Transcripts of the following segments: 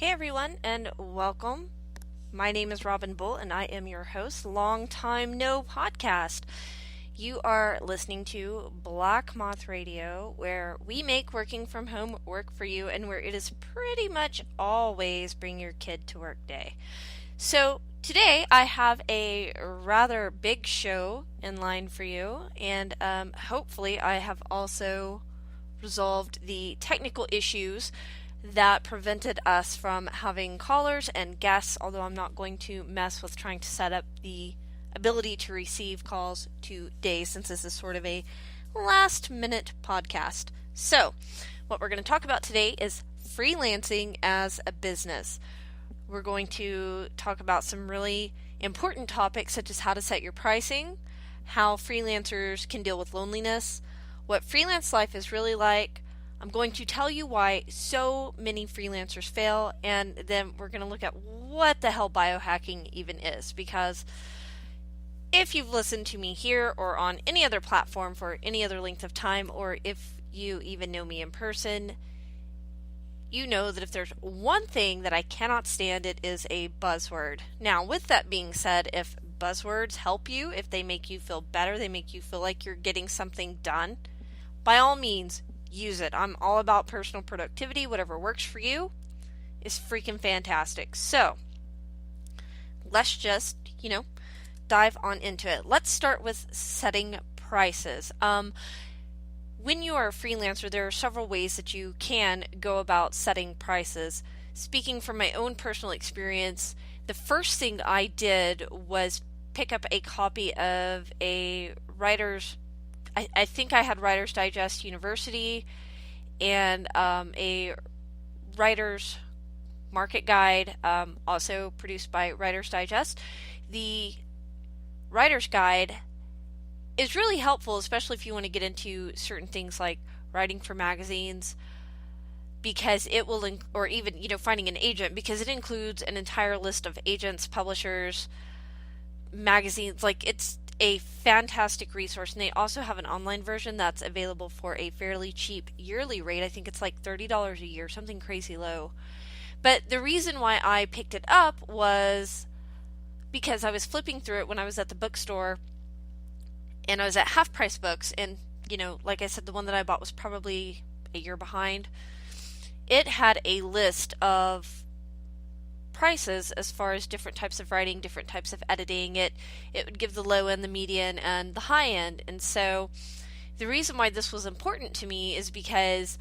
Hey everyone, and welcome. My name is Robin Bull, and I am your host. Long time no podcast. You are listening to Black Moth Radio, where we make working from home work for you, and where it is pretty much always bring your kid to work day. So today I have a rather big show in line for you, and hopefully I have also resolved the technical issues that prevented us from having callers and guests, although I'm not going to mess with trying to set up the ability to receive calls today since this is sort of a last minute podcast. So, what we're going to talk about today is freelancing as a business. We're going to talk about some really important topics such as how to set your pricing, how freelancers can deal with loneliness, what freelance life is really like. I'm going to tell you why so many freelancers fail, and then we're going to look at what the hell biohacking even is, because if you've listened to me here or on any other platform for any other length of time, or if you even know me in person, you know that if there's one thing that I cannot stand, it is a buzzword. Now, with that being said, if buzzwords help you, if they make you feel better, they make you feel like you're getting something done, by all means, use it. I'm all about personal productivity. Whatever works for you is freaking fantastic. So, let's just, dive on into it. Let's start with setting prices. When you are a freelancer, there are several ways that you can go about setting prices. Speaking from my own personal experience, the first thing I did was pick up a copy of a writer's I think I had Writer's Digest University and a Writer's Market Guide, also produced by Writer's Digest. The Writer's Guide is really helpful, especially if you want to get into certain things like writing for magazines, because it will, or even, finding an agent, because it includes an entire list of agents, publishers, magazines. Like, it's a fantastic resource, and they also have an online version that's available for a fairly cheap yearly rate. I think it's like $30 a year, something crazy low. But the reason why I picked it up was because I was flipping through it when I was at the bookstore, and I was at Half Price Books, and like I said, the one that I bought was probably a year behind. It had a list of prices as far as different types of writing, different types of editing. It would give the low end, the median, and the high end. And so the reason why this was important to me is because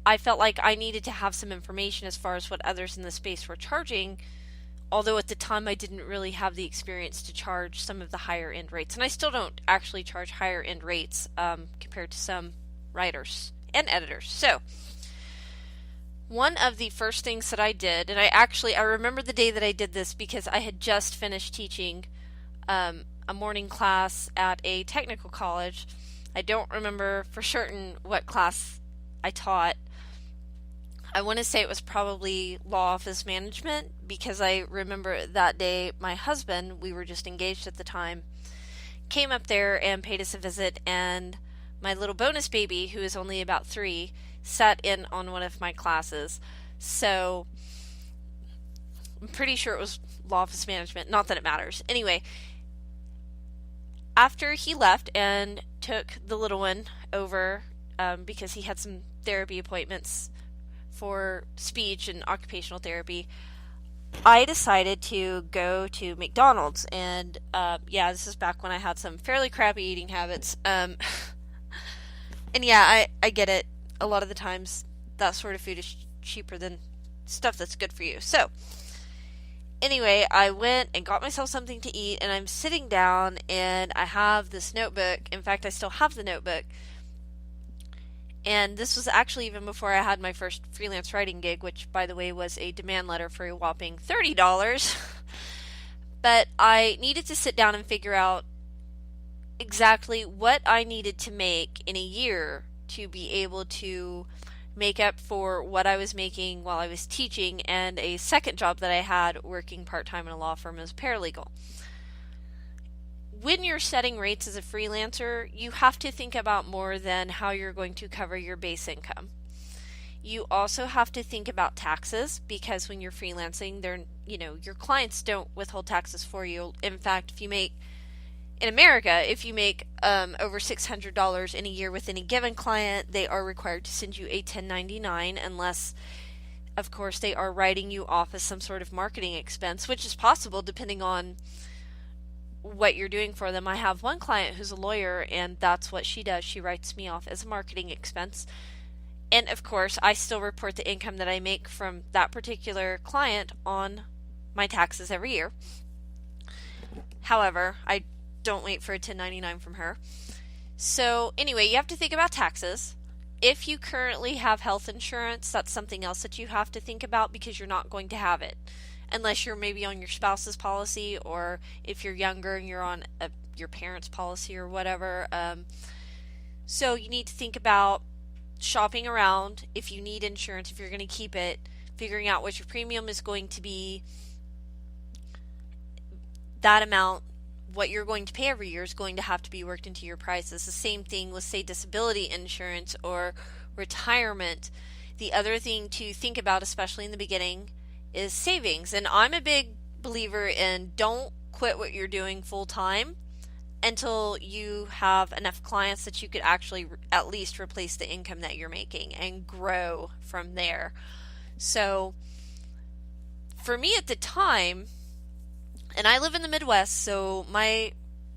I felt like I needed to have some information as far as what others in the space were charging, although at the time I didn't really have the experience to charge some of the higher end rates. And I still don't actually charge higher end rates compared to some writers and editors. So one of the first things that I did, and I remember the day that I did this because I had just finished teaching a morning class at a technical college. I don't remember for certain what class I taught. I want to say it was probably law office management, because I remember that day my husband, we were just engaged at the time, came up there and paid us a visit, and my little bonus baby, who is only about 3, sat in on one of my classes. So I'm pretty sure it was law office management, not that it matters. Anyway, after he left and took the little one over, because he had some therapy appointments for speech and occupational therapy, I decided to go to McDonald's. And this is back when I had some fairly crappy eating habits. And yeah, I get it. A lot of the times that sort of food is cheaper than stuff that's good for you. So anyway, I went and got myself something to eat, and I'm sitting down and I have this notebook. In fact, I still have the notebook. And this was actually even before I had my first freelance writing gig, which, by the way, was a demand letter for a whopping $30. But I needed to sit down and figure out exactly what I needed to make in a year to be able to make up for what I was making while I was teaching and a second job that I had working part-time in a law firm as a paralegal. When you're setting rates as a freelancer, you have to think about more than how you're going to cover your base income. You also have to think about taxes because when you're freelancing, your clients don't withhold taxes for you. In fact, in America, if you make over $600 in a year with any given client, they are required to send you a 1099 unless, of course, they are writing you off as some sort of marketing expense, which is possible depending on what you're doing for them. I have one client who's a lawyer, and that's what she does. She writes me off as a marketing expense. And of course, I still report the income that I make from that particular client on my taxes every year. However, I don't wait for a 1099 from her. So anyway, you have to think about taxes. If you currently have health insurance, that's something else that you have to think about because you're not going to have it unless you're maybe on your spouse's policy, or if you're younger and you're on your parents' policy or whatever. So you need to think about shopping around if you need insurance, if you're going to keep it, figuring out what your premium is going to be. That amount, what you're going to pay every year, is going to have to be worked into your prices. The same thing with, say, disability insurance or retirement. The other thing to think about, especially in the beginning, is savings. And I'm a big believer in don't quit what you're doing full time until you have enough clients that you could actually at least replace the income that you're making and grow from there. So for me at the time, and I live in the Midwest, so my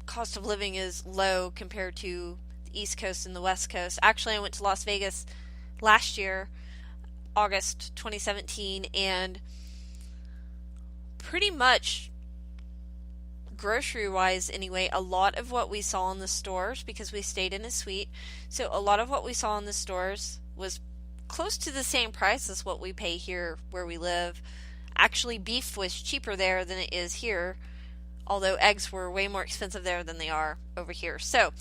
cost of living is low compared to the East Coast and the West Coast. Actually, I went to Las Vegas last year, August 2017, and pretty much grocery-wise anyway, a lot of what we saw in the stores, because we stayed in a suite, so a lot of what we saw in the stores was close to the same price as what we pay here where we live. Actually, beef was cheaper there than it is here, although eggs were way more expensive there than they are over here. So,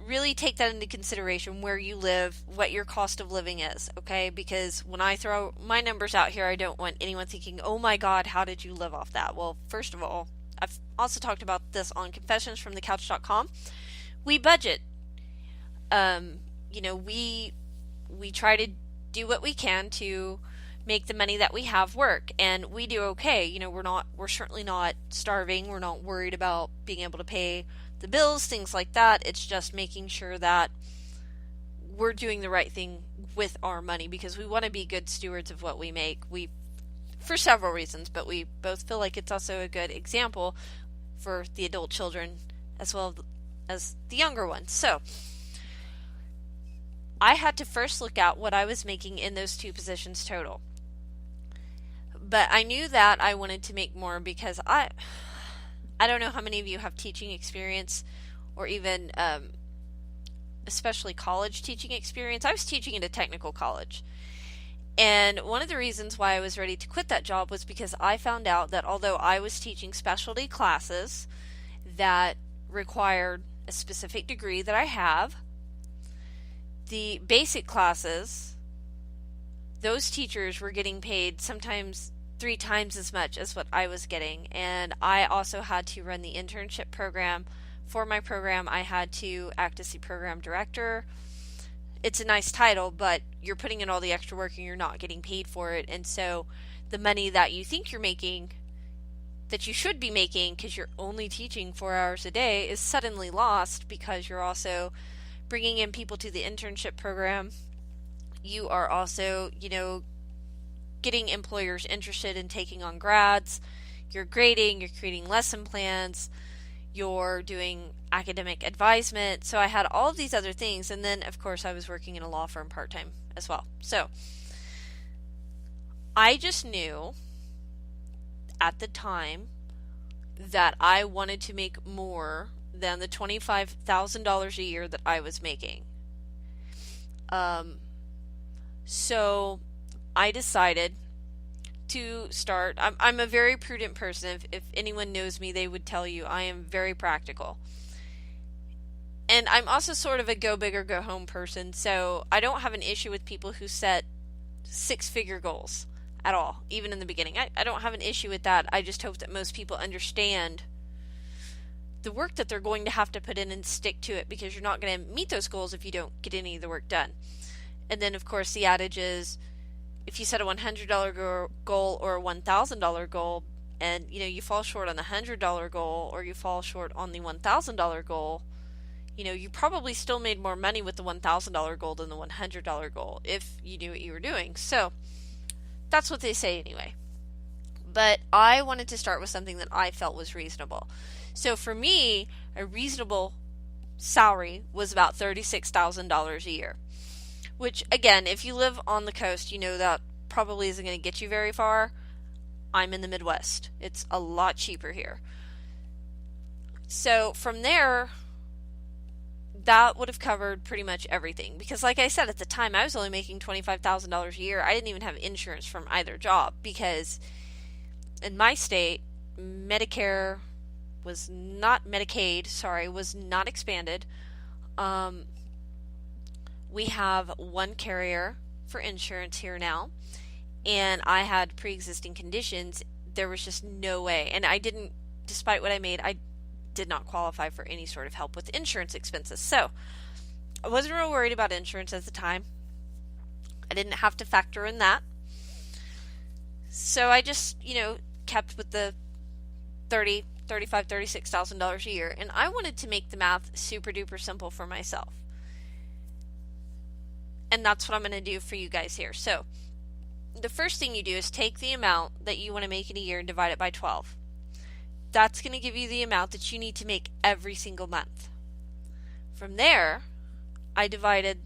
really take that into consideration where you live, what your cost of living is, okay? Because when I throw my numbers out here, I don't want anyone thinking, oh my God, how did you live off that? Well, first of all, I've also talked about this on confessionsfromthecouch.com. We budget. We try to do what we can to make the money that we have work, and we do okay. We're certainly not starving. We're not worried about being able to pay the bills, things like that. It's just making sure that we're doing the right thing with our money because we want to be good stewards of what we make. For several reasons, but we both feel like it's also a good example for the adult children as well as the younger ones. So I had to first look at what I was making in those two positions total. But I knew that I wanted to make more because I don't know how many of you have teaching experience or even especially college teaching experience. I was teaching at a technical college. And one of the reasons why I was ready to quit that job was because I found out that although I was teaching specialty classes that required a specific degree that I have, the basic classes, those teachers were getting paid sometimes 3 times as much as what I was getting. And I also had to run the internship program. For my program, I had to act as the program director. It's a nice title, but you're putting in all the extra work and you're not getting paid for it. And so the money that you think you're making, that you should be making because you're only teaching 4 hours a day, is suddenly lost because you're also bringing in people to the internship program. You are also, getting employers interested in taking on grads. You're grading, you're creating lesson plans, you're doing academic advisement. So I had all of these other things. And then, of course, I was working in a law firm part-time as well. So I just knew at the time that I wanted to make more than the $25,000 a year that I was making. So I decided to start. I'm a very prudent person. If anyone knows me, they would tell you I am very practical. And I'm also sort of a go big or go home person, so I don't have an issue with people who set 6-figure goals at all, even in the beginning. I don't have an issue with that. I just hope that most people understand the work that they're going to have to put in and stick to it, because you're not going to meet those goals if you don't get any of the work done. And then, of course, the adage is if you set a $100 goal or a $1,000 goal, and you fall short on the $100 goal or you fall short on the $1,000 goal, you probably still made more money with the $1,000 goal than the $100 goal if you knew what you were doing. So that's what they say anyway. But I wanted to start with something that I felt was reasonable. So for me, a reasonable salary was about $36,000 a year. Which, again, if you live on the coast, that probably isn't going to get you very far. I'm in the Midwest. It's a lot cheaper here. So from there, that would have covered pretty much everything. Because like I said, at the time, I was only making $25,000 a year. I didn't even have insurance from either job because in my state, Medicaid was not expanded. We have one carrier for insurance here now, and I had pre-existing conditions. There was just no way, and despite what I made, I did not qualify for any sort of help with insurance expenses. So I wasn't real worried about insurance at the time. I didn't have to factor in that. So I just, kept with the $36,000 a year, and I wanted to make the math super duper simple for myself. And that's what I'm going to do for you guys here. So the first thing you do is take the amount that you want to make in a year and divide it by 12. That's going to give you the amount that you need to make every single month. From there, I divided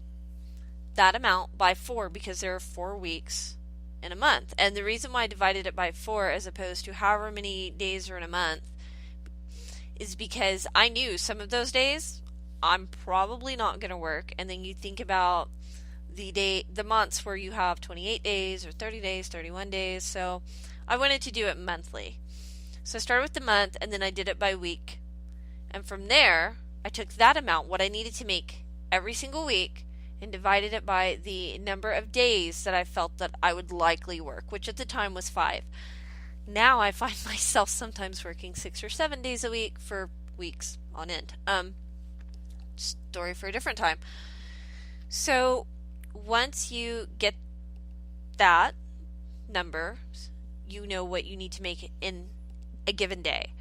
that amount by 4 because there are 4 weeks in a month. And the reason why I divided it by 4 as opposed to however many days are in a month is because I knew some of those days I'm probably not going to work. And then you think about the months where you have 28 days or 30 days, 31 days. So I wanted to do it monthly. So I started with the month and then I did it by week. And from there, I took that amount, what I needed to make every single week, and divided it by the number of days that I felt that I would likely work, which at the time was 5. Now I find myself sometimes working 6 or 7 days a week for weeks on end. Story for a different time. So once you get that number, you know what you need to make in a given day.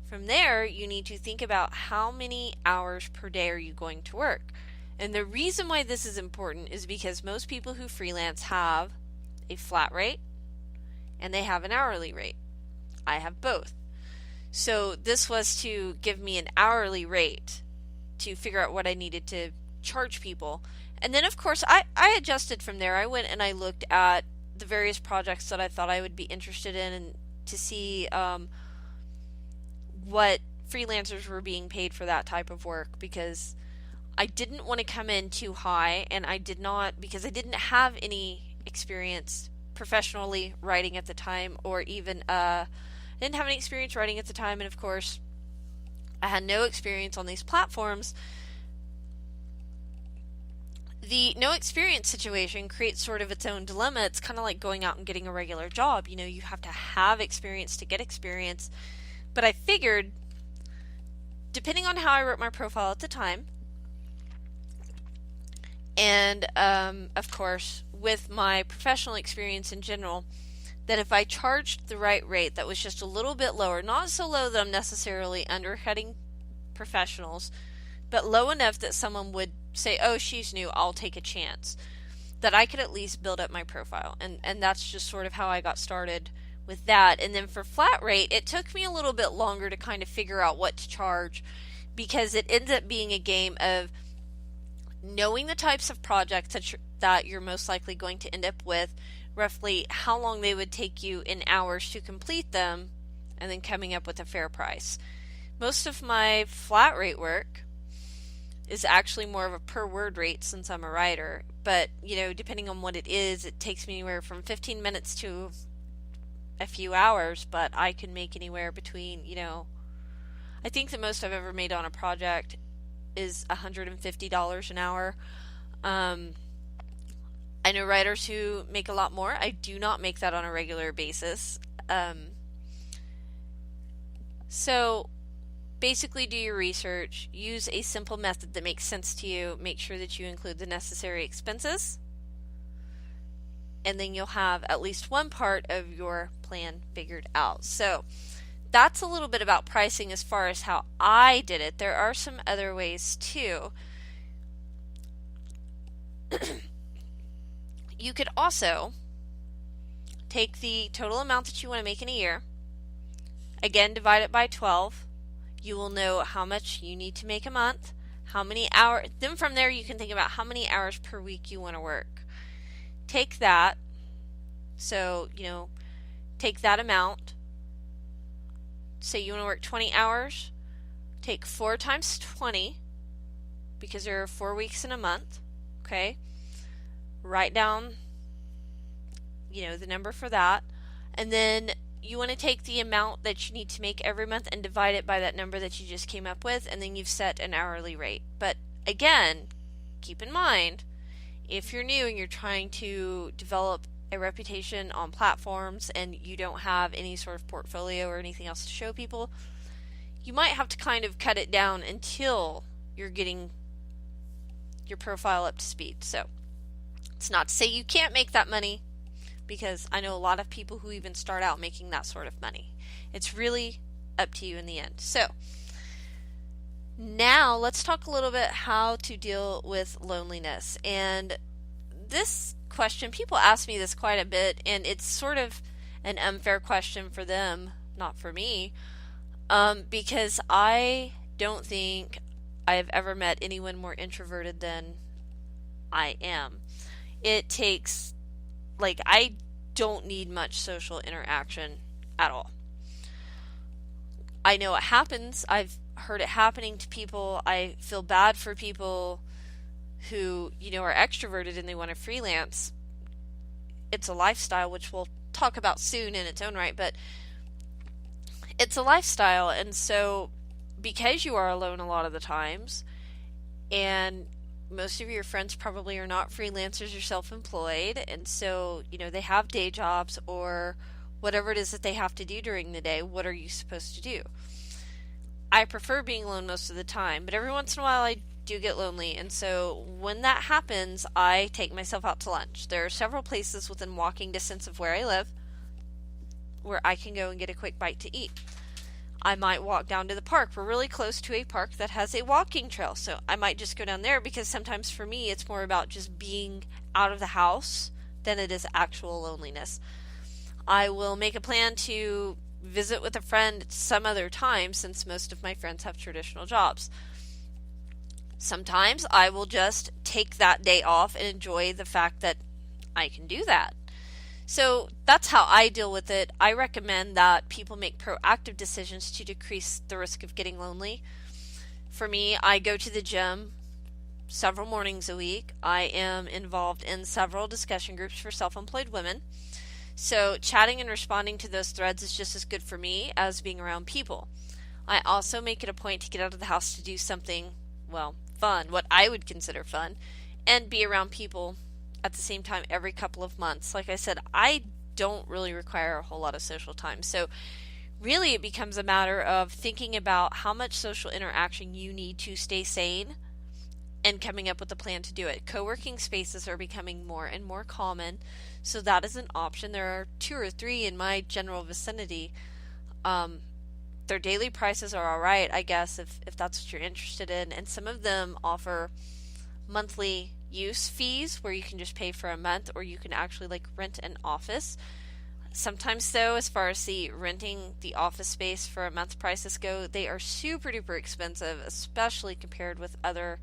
From there, you need to think about how many hours per day are you going to work. And the reason why this is important is because most people who freelance have a flat rate and they have an hourly rate. I have both. So this was to give me an hourly rate to figure out what I needed to charge people. And then, of course, I adjusted from there. I went and I looked at the various projects that I thought I would be interested in and to see what freelancers were being paid for that type of work, because I didn't want to come in too high, and because I didn't have any experience professionally writing at the time, or even didn't have any experience writing at the time, and of course I had no experience on these platforms. The no experience situation creates sort of its own dilemma. It's kind of like going out and getting a regular job. You have to have experience to get experience. But I figured, depending on how I wrote my profile at the time, and of course with my professional experience in general, that if I charged the right rate that was just a little bit lower, not so low that I'm necessarily undercutting professionals, but low enough that someone would say, oh, she's new, I'll take a chance, that I could at least build up my profile. And that's just sort of how I got started with that. And then for flat rate, it took me a little bit longer to kind of figure out what to charge, because it ends up being a game of knowing the types of projects that you're most likely going to end up with, roughly how long they would take you in hours to complete them, and then coming up with a fair price. Most of my flat rate work is actually more of a per word rate since I'm a writer, but depending on what it is, it takes me anywhere from 15 minutes to a few hours, but I can make anywhere between, I think the most I've ever made on a project is $150 an hour. I know writers who make a lot more. I do not make that on a regular basis. So basically do your research, use a simple method that makes sense to you, make sure that you include the necessary expenses, and then you'll have at least one part of your plan figured out. So that's a little bit about pricing as far as how I did it. There are some other ways too. You could also take the total amount that you want to make in a year, again, divide it by 12. You will know how much you need to make a month, how many hours. Then from there, you can think about how many hours per week you want to work. Take that. So, take that amount. Say you want to work 20 hours. Take 4 times 20, because there are 4 weeks in a month. Okay? Write down, the number for that. And then you want to take the amount that you need to make every month and divide it by that number that you just came up with, and then you've set an hourly rate. But again, keep in mind, if you're new and you're trying to develop a reputation on platforms and you don't have any sort of portfolio or anything else to show people, you might have to kind of cut it down until you're getting your profile up to speed. So it's not to say you can't make that money, because I know a lot of people who even start out making that sort of money. It's really up to you in the end. So now let's talk a little bit how to deal with loneliness. And this question, people ask me this quite a bit, and it's sort of an unfair question for them, not for me, because I don't think I've ever met anyone more introverted than I am. It takes, I don't need much social interaction at all. I know it happens. I've heard it happening to people. I feel bad for people who, are extroverted and they want to freelance. It's a lifestyle, which we'll talk about soon in its own right, but it's a lifestyle. And so because you are alone a lot of the times, and most of your friends probably are not freelancers or self-employed, and so, they have day jobs or whatever it is that they have to do during the day. What are you supposed to do? I prefer being alone most of the time, but every once in a while I do get lonely, and so when that happens, I take myself out to lunch. There are several places within walking distance of where I live where I can go and get a quick bite to eat. I might walk down to the park. We're really close to a park that has a walking trail, so I might just go down there, because sometimes for me it's more about just being out of the house than it is actual loneliness. I will make a plan to visit with a friend some other time, since most of my friends have traditional jobs. Sometimes I will just take that day off and enjoy the fact that I can do that. So that's how I deal with it. I recommend that people make proactive decisions to decrease the risk of getting lonely. For me, I go to the gym several mornings a week. I am involved in several discussion groups for self-employed women. So chatting and responding to those threads is just as good for me as being around people. I also make it a point to get out of the house to do something, fun, what I would consider fun, and be around people at the same time every couple of months. Like I said, I don't really require a whole lot of social time. So really it becomes a matter of thinking about how much social interaction you need to stay sane and coming up with a plan to do it. Co-working spaces are becoming more and more common, so that is an option. There are 2 or 3 in my general vicinity. Their daily prices are all right, I guess, if that's what you're interested in. And some of them offer monthly use fees where you can just pay for a month, or you can actually rent an office. Sometimes though, as far as the renting the office space for a month prices go, they are super duper expensive, especially compared with other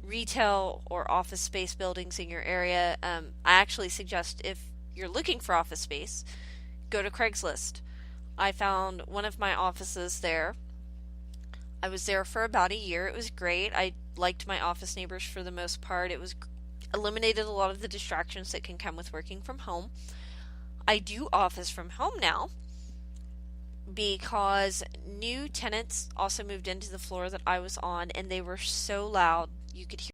retail or office space buildings in your area. I actually suggest, if you're looking for office space, go to Craigslist. I found one of my offices there. I was there for about a year. It was great. I liked my office neighbors for the most part. It was eliminated a lot of the distractions that can come with working from home. I do office from home now because new tenants also moved into the floor that I was on, and they were so loud. You could